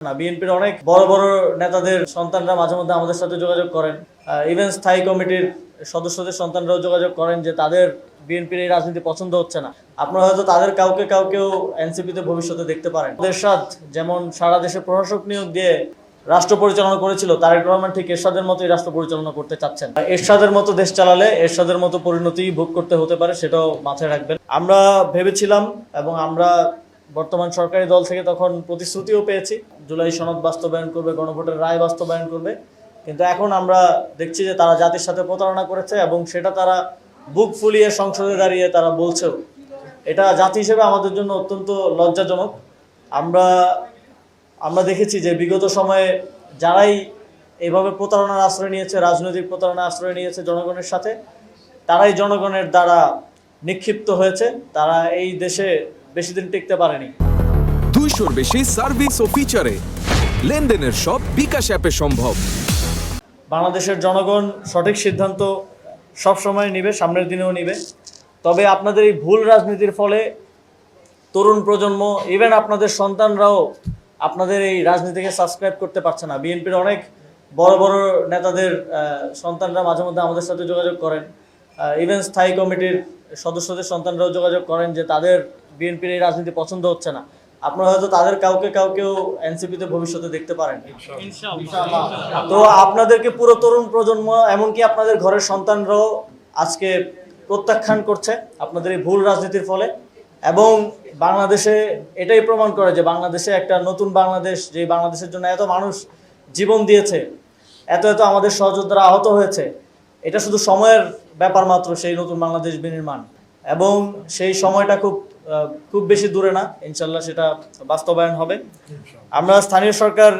না, বিএনপির অনেক বড় বড় নেতাদের সন্তানরা মাঝে মধ্যে আমাদের সাথে যোগাযোগ করেন, ইভেন স্থায়ী কমিটির সদস্যদের সন্তানরাও যোগাযোগ করেন যে তাদের বিএনপির এই রাজনীতি পছন্দ হচ্ছে না। আপনারা হয়তো তাদের কাউকেও এনসিপিতে ভবিষ্যতে দেখতে পারেন। এরশাদ যেমন সারা দেশে প্রশাসক নিয়োগ দিয়ে রাষ্ট্র পরিচালনা করেছিল, তারেক রহমান ঠিক এরশাদের মতোই রাষ্ট্র পরিচালনা করতে চাচ্ছেন। এরশাদের মতো দেশ চালালে এরশাদের মতো পরিণতি ভোগ করতে হতে পারে, সেটাও মাথায় রাখবেন। আমরা ভেবেছিলাম এবং আমরা বর্তমান সরকারি দল থেকে তখন প্রতিশ্রুতিও পেয়েছি, জুলাই সনদ বাস্তবায়ন করবে, গণভোটের রায় বাস্তবায়ন করবে। কিন্তু এখন আমরা দেখছি যে তারা জাতির সাথে প্রতারণা করেছে এবং সেটা তারা বুক ফুলিয়ে সংসদে দাঁড়িয়ে তারা বলছেও। এটা জাতি হিসেবে আমাদের জন্য অত্যন্ত লজ্জাজনক। আমরা দেখেছি যে বিগত সময়ে যারাই এইভাবে প্রতারণার আশ্রয় নিয়েছে, রাজনৈতিক প্রতারণার আশ্রয় নিয়েছে জনগণের সাথে, তারাই জনগণের দ্বারা নিক্ষিপ্ত হয়েছে। তারা এই দেশে বেশি দিন টিকতে পারেনি। 200-র বেশি সার্ভিস ও ফিচারে লেনদেনের সব বিকাশ অ্যাপে সম্ভব। বাংলাদেশের জনগণ সঠিক সিদ্ধান্ত সবসময় নিবে, সামনের দিনেও নিবে। তবে আপনাদের এই ভুল রাজনীতির ফলে তরুণ প্রজন্ম, ইভেন আপনাদের সন্তানরাও আপনাদের এই রাজনীতিকে সাবস্ক্রাইব করতে পারছে না। বিএনপির অনেক বড় বড় নেতাদের সন্তানরা মাঝে মধ্যে আমাদের সাথে যোগাযোগ করেন, ইভেন স্থায়ী কমিটির সদস্যদের সন্তানরাও যোগাযোগ করেন যে তাদের বিএনপির এই রাজনীতি পছন্দ হচ্ছে না। আপনারা হয়তো তাদের কাউকেও এনসিপিতে ভবিষ্যতে দেখতে পারেন। তো আপনাদেরকে পুরো তরুণ প্রজন্ম, এমনকি আপনাদের ঘরের সন্তানরাও আজকে প্রত্যাখ্যান করছে আপনাদের এই ভুল রাজনীতির ফলে। এবং বাংলাদেশে এটাই প্রমাণ করে যে বাংলাদেশে একটা নতুন বাংলাদেশ, যে বাংলাদেশের জন্য এত মানুষ জীবন দিয়েছে, এত আমাদের সহযোদ্ধারা আহত হয়েছে, এটা শুধু সময়ের ব্যাপার মাত্র সেই নতুন বাংলাদেশ বিনির্মাণ। এবং সেই সময়টা খুব বেশি দূরে না, ইনশাল্লাহ সেটা বাস্তবায়ন হবে। আমরা স্থানীয় সরকার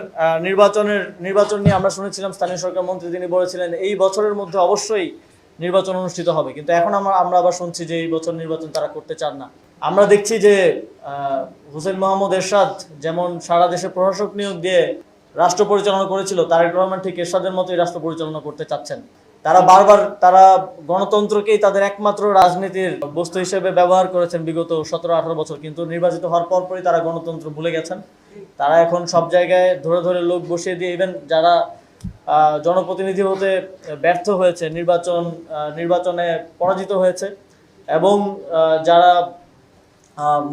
নির্বাচন নিয়ে আমরা শুনেছিলাম, স্থানীয় সরকার মন্ত্রী তিনি বলেছিলেন এই বছরের মধ্যে অবশ্যই নির্বাচন অনুষ্ঠিত হবে, কিন্তু এখন আমরা আবার শুনছি যে এই বছর নির্বাচন তারা করতে চান না। আমরা দেখছি যে হোসেন মোহাম্মদ এরশাদ যেমন সারা দেশে প্রশাসক নিয়োগ দিয়ে রাষ্ট্র পরিচালনা করেছিল, তারেক রহমান ঠিক এরশাদের মতোই রাষ্ট্র পরিচালনা করতে চাচ্ছেন। তারা গণতন্ত্রকেই তাদের একমাত্র রাজনীতির বস্তু হিসেবে ব্যবহার করেছেন বিগত 17-18 বছর, কিন্তু নির্বাচিত হওয়ার পরপরই তারা গণতন্ত্র ভুলে গেছেন। তারা এখন সব জায়গায় ধরে লোক বসিয়ে দিয়ে, ইভেন যারা জনপ্রতিনিধি হতে ব্যর্থ হয়েছে, নির্বাচনে পরাজিত হয়েছে, এবং যারা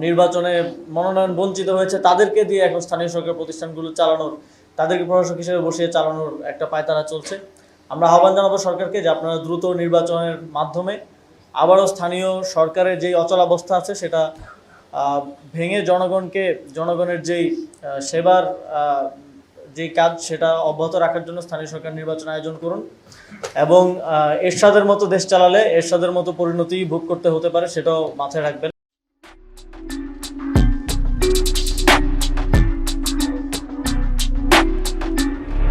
নির্বাচনে মনোনয়ন বঞ্চিত হয়েছে, তাদেরকে দিয়ে এখন স্থানীয় সরকার প্রতিষ্ঠানগুলো চালানোর, তাদেরকে প্রশাসক হিসেবে বসিয়ে চালানোর একটা পায়তারা চলছে। আমরা আহ্বান জানাবো সরকারকে যে আপনারা দ্রুত নির্বাচনের মাধ্যমে আবারও স্থানীয় সরকারের যেই অচলাবস্থা আছে সেটা ভেঙে জনগণের যেই সেবার যেই কাজ সেটা অব্যাহত রাখার জন্য স্থানীয় সরকার নির্বাচন আয়োজন করুন। এবং এরশাদের মতো দেশ চালালে এরশাদের মতো পরিণতি ভোগ করতে হতে পারে, সেটাও মাথায় রাখবেন।